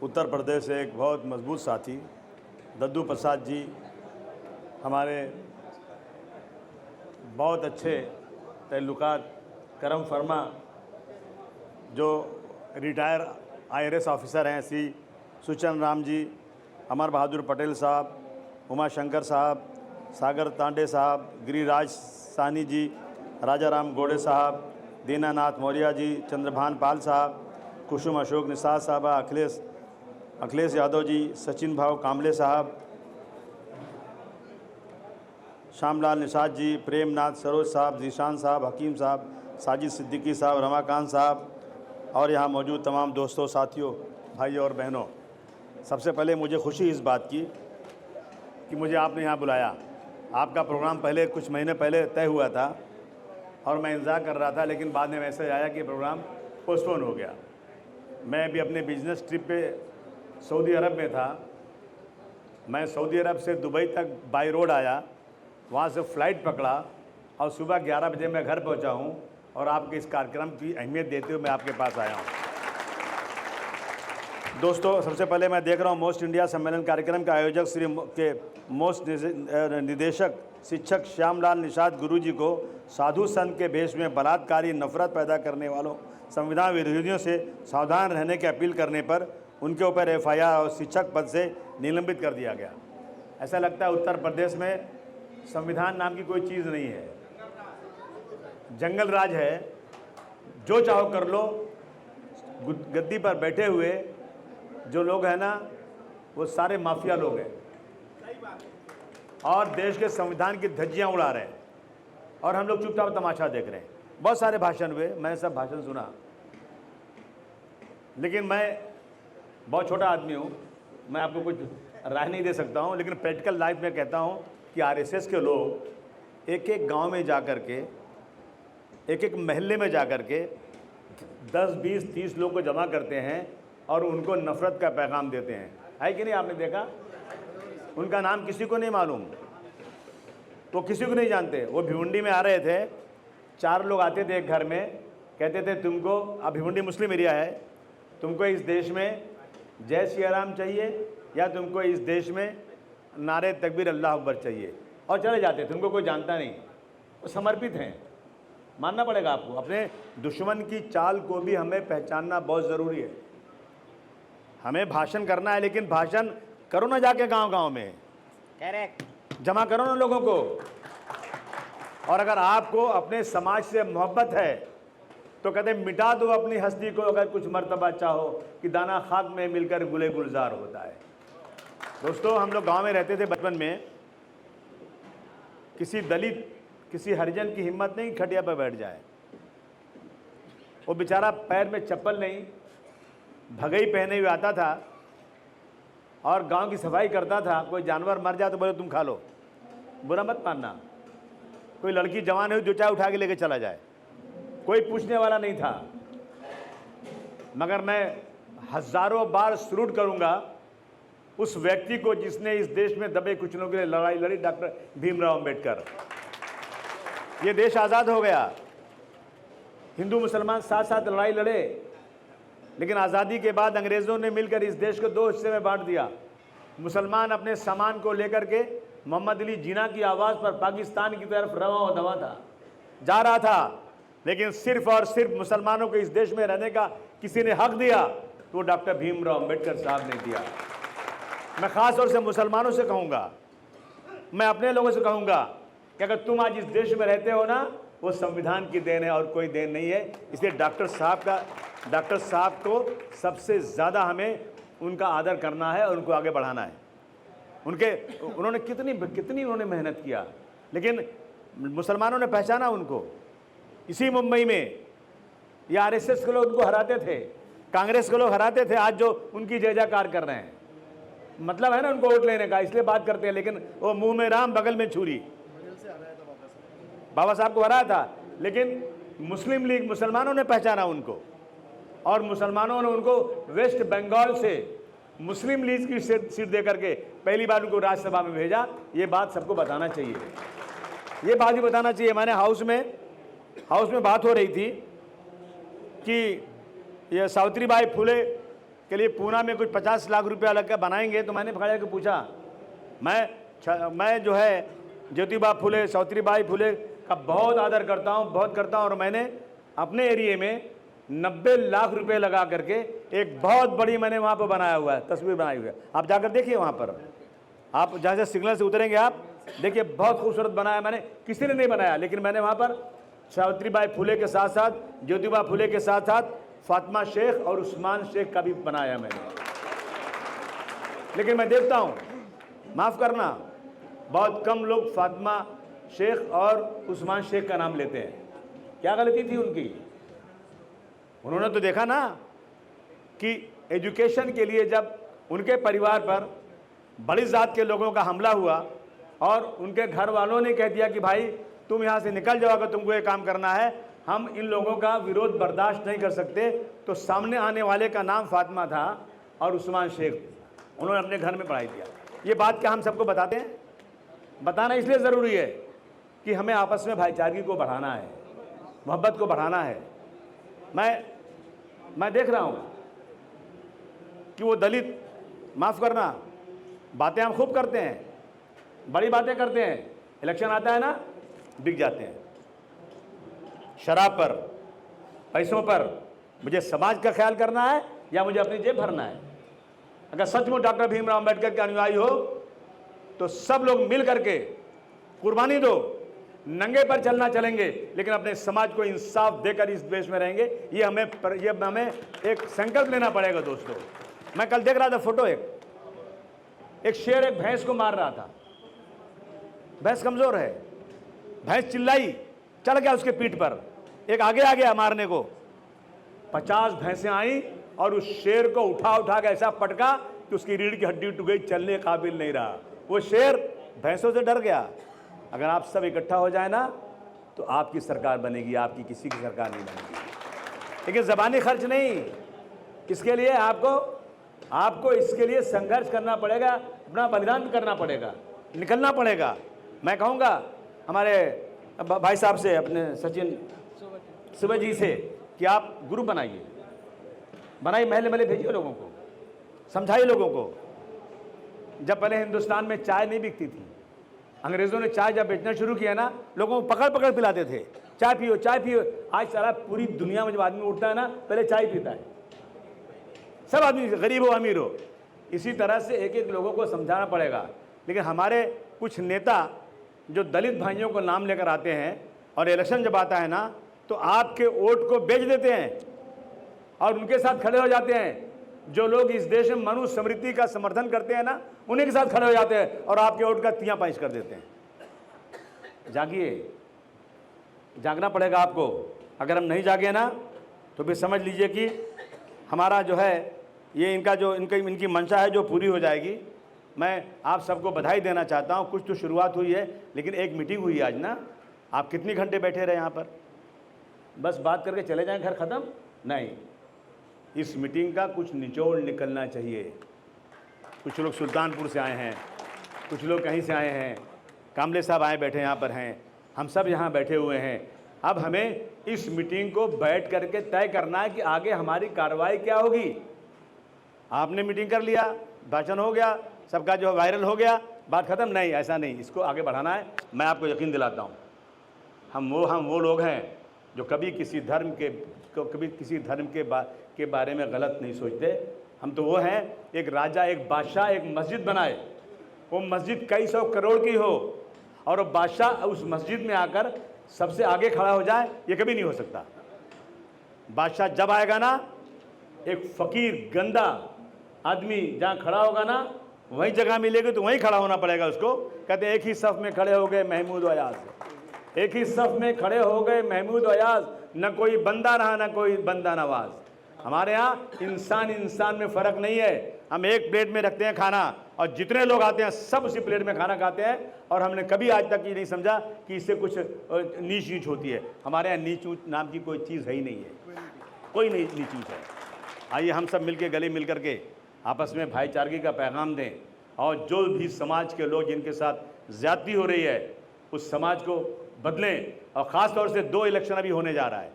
उत्तर प्रदेश से एक बहुत मजबूत साथी दद्दू प्रसाद जी हमारे बहुत अच्छे तल्लुकात करम फरमा जो रिटायर IRS ऑफिसर हैं श्री सुचन राम जी, अमर बहादुर पटेल साहब, उमा शंकर साहब, सागर तांडे साहब, गिरिराज सानी जी, राजा राम गोड़े साहब, दीनानाथ मौर्य जी, चंद्रभान पाल साहब, कुसुम अशोक निषाद साहब, अखिलेश यादव जी, सचिन भाव कामले साहब, श्यामलाल निषाद जी, प्रेमनाथ सरोज साहब, जीशान साहब, हकीम साहब, साजिद सिद्दीकी साहब, रमाकांत साहब और यहाँ मौजूद तमाम दोस्तों, साथियों, भाइयों और बहनों, सबसे पहले मुझे खुशी इस बात की कि मुझे आपने यहाँ बुलाया। आपका प्रोग्राम पहले कुछ महीने पहले तय हुआ था और मैं इंतज़ार कर रहा था, लेकिन बाद में मैसेज आया कि प्रोग्राम पोस्टपोन हो गया। मैं भी अपने बिजनेस ट्रिप पे सऊदी अरब में था। मैं सऊदी अरब से दुबई तक बाई रोड आया, वहाँ से फ़्लाइट पकड़ा और सुबह 11 बजे मैं घर पहुँचा हूँ और आपके इस कार्यक्रम की अहमियत देते हुए मैं आपके पास आया हूँ। दोस्तों, सबसे पहले मैं देख रहा हूँ मोस्ट इंडिया सम्मेलन कार्यक्रम का आयोजक श्री के मोस्ट निदेशक शिक्षक श्यामलाल निषाद गुरु जी को साधु संत के भेष में बलात्कारी, नफरत पैदा करने वालों, संविधान विरोधियों से सावधान रहने की अपील करने पर उनके ऊपर FIR और शिक्षक पद से निलंबित कर दिया गया। ऐसा लगता है उत्तर प्रदेश में संविधान नाम की कोई चीज़ नहीं है, जंगल राज है, जो चाहो कर लो। गद्दी पर बैठे हुए जो लोग हैं ना, वो सारे माफिया लोग हैं और देश के संविधान की धज्जियां उड़ा रहे हैं और हम लोग चुपचाप तमाशा देख रहे हैं। बहुत सारे भाषण हुए, मैंने सब भाषण सुना, लेकिन मैं बहुत छोटा आदमी हूँ, मैं आपको कुछ राय नहीं दे सकता हूँ, लेकिन प्रैक्टिकल लाइफ में कहता हूँ कि RSS के लोग एक एक गांव में जा कर के, एक एक महल्ले में जा कर के 10, 20, 30 लोग को जमा करते हैं और उनको नफ़रत का पैगाम देते हैं। है कि नहीं? आपने देखा? उनका नाम किसी को नहीं मालूम, तो किसी को नहीं जानते। वो भिवंडी में आ रहे थे, 4 लोग आते थे एक घर में, कहते थे तुमको, अब भिवंडी मुस्लिम एरिया है, तुमको इस देश में जय सिया राम चाहिए या तुमको इस देश में नारे तकबीर अल्लाह अकबर चाहिए, और चले जाते थे। उनको कोई जानता नहीं, वो समर्पित हैं। मानना पड़ेगा आपको, अपने दुश्मन की चाल को भी हमें पहचानना बहुत ज़रूरी है। हमें भाषण करना है, लेकिन भाषण करो ना जाके गांव-गांव में, करेक्ट, जमा करो ना लोगों को। और अगर आपको अपने समाज से मोहब्बत है तो कहते मिटा दो अपनी हस्ती को, अगर कुछ मर्तबा चाहो कि दाना खाक में मिलकर गुले गुलजार होता है। दोस्तों, हम लोग गांव में रहते थे बचपन में, किसी दलित, किसी हरिजन की हिम्मत नहीं खटिया पर बैठ जाए। वो बेचारा पैर में चप्पल नहीं, भगई पहने हुए आता था और गांव की सफाई करता था। कोई जानवर मर जाए तो बोले तुम खा लो, बुरा मत मानना। कोई लड़की जवान हुई, जो चाहे उठा के लेके चला जाए, कोई पूछने वाला नहीं था। मगर मैं हजारों बार सलूट करूंगा उस व्यक्ति को जिसने इस देश में दबे कुचलों के लिए लड़ाई लड़ी, डॉक्टर भीमराव अंबेडकर। ये देश आज़ाद हो गया, हिंदू मुसलमान साथ साथ लड़ाई लड़े, लेकिन आज़ादी के बाद अंग्रेज़ों ने मिलकर इस देश को 2 हिस्से में बांट दिया। मुसलमान अपने सामान को लेकर के मोहम्मद अली जिन्ना की आवाज़ पर पाकिस्तान की तरफ रवां व दवा था, जा रहा था, लेकिन सिर्फ और सिर्फ मुसलमानों को इस देश में रहने का किसी ने हक दिया तो डॉक्टर भीमराव अंबेडकर साहब ने दिया। मैं ख़ास तौर से मुसलमानों से कहूँगा, मैं अपने लोगों से कहूँगा कि अगर तुम आज इस देश में रहते हो ना, वो संविधान की देन है और कोई देन नहीं है। इसलिए डॉक्टर साहब को सबसे ज़्यादा हमें उनका आदर करना है और उनको आगे बढ़ाना है। उन्होंने कितनी उन्होंने मेहनत किया, लेकिन मुसलमानों ने पहचाना उनको। इसी मुंबई में ये RSS के लोग उनको हराते थे, कांग्रेस के लोग हराते थे, आज जो उनकी जय जयकार कर रहे हैं। मतलब है ना उनको वोट लेने का, इसलिए बात करते हैं, लेकिन वो मुंह में राम बगल में छुरी। बाबा साहब को हराया था, लेकिन मुस्लिम लीग, मुसलमानों ने पहचाना उनको और मुसलमानों ने उनको वेस्ट बंगाल से मुस्लिम लीग की सीट दे करके पहली बार उनको राज्यसभा में भेजा। ये बात सबको बताना चाहिए, ये बात भी बताना चाहिए। मैंने हाउस में बात हो रही थी कि ये सावित्रीबाई फुले के लिए पूना में कुछ 50 लाख रुपया लग कर बनाएंगे, तो मैंने खड़ा के पूछा, मैं जो है ज्योतिबा फुले, सावित्रीबाई फुले का बहुत आदर करता हूँ, बहुत करता हूँ, और मैंने अपने एरिए में 90 लाख रुपए लगा करके एक बहुत बड़ी मैंने वहाँ पर बनाया हुआ है, तस्वीर बनाई हुई है। आप जाकर देखिए वहाँ पर, आप जहाँ से सिग्नल से उतरेंगे आप देखिए, बहुत खूबसूरत बनाया मैंने, किसी ने नहीं बनाया, लेकिन मैंने वहाँ पर सावित्रीबाई फुले के साथ साथ, ज्योतिबा फुले के साथ साथ फातिमा शेख और उस्मान शेख का भी बनाया मैंने। लेकिन मैं देखता हूँ, माफ़ करना, बहुत कम लोग फातिमा शेख और उस्मान शेख का नाम लेते हैं। क्या गलती थी उनकी? उन्होंने तो देखा ना कि एजुकेशन के लिए जब उनके परिवार पर बड़ी जात के लोगों का हमला हुआ और उनके घर वालों ने कह दिया कि भाई तुम यहाँ से निकल जाओ, अगर तुमको ये काम करना है, हम इन लोगों का विरोध बर्दाश्त नहीं कर सकते, तो सामने आने वाले का नाम फातिमा था और उस्मान शेख, उन्होंने अपने घर में पढ़ाई दिया। ये बात क्या हम सबको बताते हैं? बताना इसलिए ज़रूरी है कि हमें आपस में भाईचारगी को बढ़ाना है, मोहब्बत को बढ़ाना है। मैं देख रहा हूँ कि वो दलित, माफ़ करना, बातें हम खूब करते हैं, बड़ी बातें करते हैं, इलेक्शन आता है ना, बिक जाते हैं शराब पर, पैसों पर। मुझे समाज का ख्याल करना है या मुझे अपनी जेब भरना है? अगर सचमुच डॉक्टर भीमराव अंबेडकर के अनुयायी हो तो सब लोग मिल करके कुर्बानी दो, नंगे पर चलना चलेंगे, लेकिन अपने समाज को इंसाफ देकर इस देश में रहेंगे। ये हमें एक संकल्प लेना पड़ेगा दोस्तों। मैं कल देख रहा था फोटो, एक शेर एक भैंस को मार रहा था। भैंस कमजोर है, भैंस चिल्लाई, चढ़ गया उसके पीठ पर, एक आगे आ गया मारने को। 50 भैंसें आई और उस शेर को उठा के ऐसा पटका कि उसकी रीढ़ की हड्डी टूट गई, चलने काबिल नहीं रहा। वो शेर भैंसों से डर गया। अगर आप सब इकट्ठा हो जाए ना तो आपकी सरकार बनेगी, आपकी किसी की सरकार नहीं बनेगी। लेकिन ज़बानी खर्च नहीं, इसके लिए आपको इसके लिए संघर्ष करना पड़ेगा, अपना बलिदान करना पड़ेगा, निकलना पड़ेगा। मैं कहूँगा हमारे भाई साहब से, अपने सचिन सुबह जी से, कि आप ग्रुप बनाइए, महल्ले महल्ले भेजिए लोगों को, समझाइए लोगों को। जब पहले हिंदुस्तान में चाय नहीं बिकती थी, अंग्रेज़ों ने चाय जब बेचना शुरू किया ना, लोगों को पकड़ पकड़ पिलाते थे, चाय पियो चाय पियो। आज सारा पूरी दुनिया में जब आदमी उठता है ना, पहले चाय पीता है, सब आदमी, गरीब हो अमीर हो। इसी तरह से एक एक लोगों को समझाना पड़ेगा। लेकिन हमारे कुछ नेता जो दलित भाइयों को नाम लेकर आते हैं और इलेक्शन जब आता है ना, तो आपके वोट को बेच देते हैं और उनके साथ खड़े हो जाते हैं। जो लोग इस देश में मनुष्य समृद्धि का समर्थन करते हैं ना, उन्हीं के साथ खड़े हो जाते हैं और आपके वोट का तियां पाइश कर देते हैं। जागिए, जागना पड़ेगा आपको। अगर हम नहीं जागे ना तो फिर समझ लीजिए कि हमारा जो है ये इनकी मंशा है जो पूरी हो जाएगी। मैं आप सबको बधाई देना चाहता हूँ। कुछ तो शुरुआत हुई है, लेकिन एक मीटिंग हुई आज ना। आप कितने घंटे बैठे रहे यहाँ पर? बस बात करके चले जाएं, घर ख़त्म? नहीं, इस मीटिंग का कुछ निचोड़ निकलना चाहिए। कुछ लोग सुल्तानपुर से आए हैं, कुछ लोग कहीं से आए हैं, कामले साहब आए बैठे यहाँ पर हैं, हम सब यहाँ बैठे हुए हैं। अब हमें इस मीटिंग को बैठ करके तय करना है कि आगे हमारी कार्रवाई क्या होगी। आपने मीटिंग कर लिया, भाषण हो गया, सबका जो वायरल हो गया, बात ख़त्म? नहीं, ऐसा नहीं, इसको आगे बढ़ाना है। मैं आपको यकीन दिलाता हूँ, हम वो लोग हैं जो कभी किसी धर्म के बारे में गलत नहीं सोचते। हम तो वो हैं, एक राजा, एक बादशाह एक मस्जिद बनाए, वो मस्जिद कई 100 करोड़ की हो और वो बादशाह उस मस्जिद में आकर सबसे आगे खड़ा हो जाए, ये कभी नहीं हो सकता। बादशाह जब आएगा ना, एक फ़कीर गंदा आदमी जहाँ खड़ा होगा ना, वहीं जगह मिलेगी तो वहीं खड़ा होना पड़ेगा उसको। कहते हैं एक ही सफ़ में खड़े हो गए महमूद अयाज, एक ही सफ़ में खड़े हो गए महमूद अयाज, न कोई बंदा रहा न कोई बंदा नवाज। हमारे यहाँ इंसान में फ़र्क नहीं है। हम एक प्लेट में रखते हैं खाना और जितने लोग आते हैं सब उसी प्लेट में खाना खाते हैं। और हमने कभी आज तक ये नहीं समझा कि इससे कुछ नीच होती है। हमारे यहाँ नीच नाम की कोई चीज़ है ही नहीं है, कोई नहीं नीच है। आइए हम सब मिलके गले मिल करके आपस में भाईचारगी का पैगाम दें और जो भी समाज के लोग जिनके साथ ज़्यादती हो रही है उस समाज को बदलें। और ख़ास तौर से 2 इलेक्शन अभी होने जा रहा है,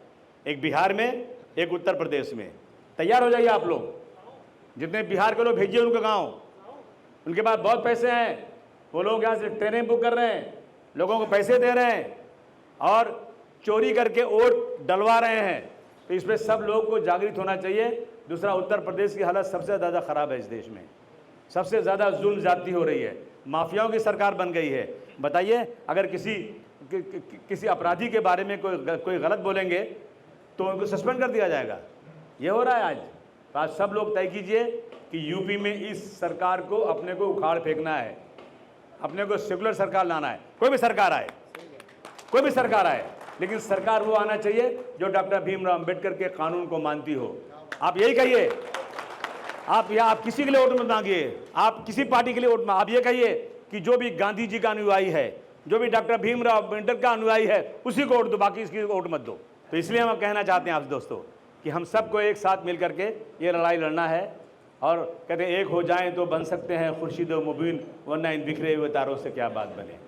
एक बिहार में, एक उत्तर प्रदेश में। तैयार हो जाइए आप लोग, जितने बिहार के लोग भेजिए उनके गांव, उनके पास बहुत पैसे हैं, वो लोग यहाँ से ट्रेनें बुक कर रहे हैं, लोगों को पैसे दे रहे हैं और चोरी करके वोट डलवा रहे हैं। तो इस पर सब लोग को जागृत होना चाहिए। दूसरा, उत्तर प्रदेश की हालत सबसे ज़्यादा ख़राब है। इस देश में सबसे ज़्यादा जुल्म ज़्यादती हो रही है, माफियाओं की सरकार बन गई है। बताइए, अगर किसी अपराधी के बारे में कोई गलत बोलेंगे तो उनको सस्पेंड कर दिया जाएगा। ये हो रहा है आज। तो आज सब लोग तय कीजिए कि यूपी में इस सरकार को अपने को उखाड़ फेंकना है, अपने को सेकुलर सरकार लाना है। कोई भी सरकार आए, कोई भी सरकार आए, लेकिन सरकार वो आना चाहिए जो डॉक्टर भीमराव अंबेडकर के कानून को मानती हो। आप यही कहिए, आप किसी के लिए वोट मत मांगिए, आप किसी पार्टी के लिए वोट आप ये कहिए कि जो भी गांधी जी का अनुयायी है, जो भी डॉक्टर भीमराव अंबेडकर का अनुयायी है, उसी को वोट दो, बाकी इसकी वोट मत दो। तो इसलिए हम कहना चाहते हैं आप दोस्तों कि हम सबको एक साथ मिल करके ये लड़ाई लड़ना है। और कहते हैं, एक हो जाएं तो बन सकते हैं खुर्शीद व मुबीन, वरना इन बिखरे हुए तारों से क्या बात बने।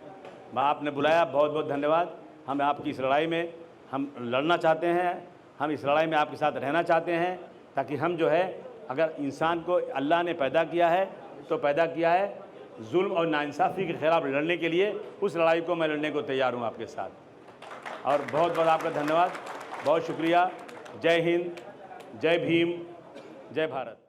आपने बुलाया, बहुत बहुत धन्यवाद। हम आपकी इस लड़ाई में हम लड़ना चाहते हैं, हम इस लड़ाई में आपके साथ रहना चाहते हैं, ताकि हम जो है, अगर इंसान को अल्लाह ने पैदा किया है तो पैदा किया है जुल्म और नाइंसाफ़ी के खिलाफ लड़ने के लिए। उस लड़ाई को मैं लड़ने को तैयार हूँ आपके साथ। और बहुत बहुत आपका धन्यवाद, बहुत शुक्रिया। जय हिंद, जय भीम, जय भारत।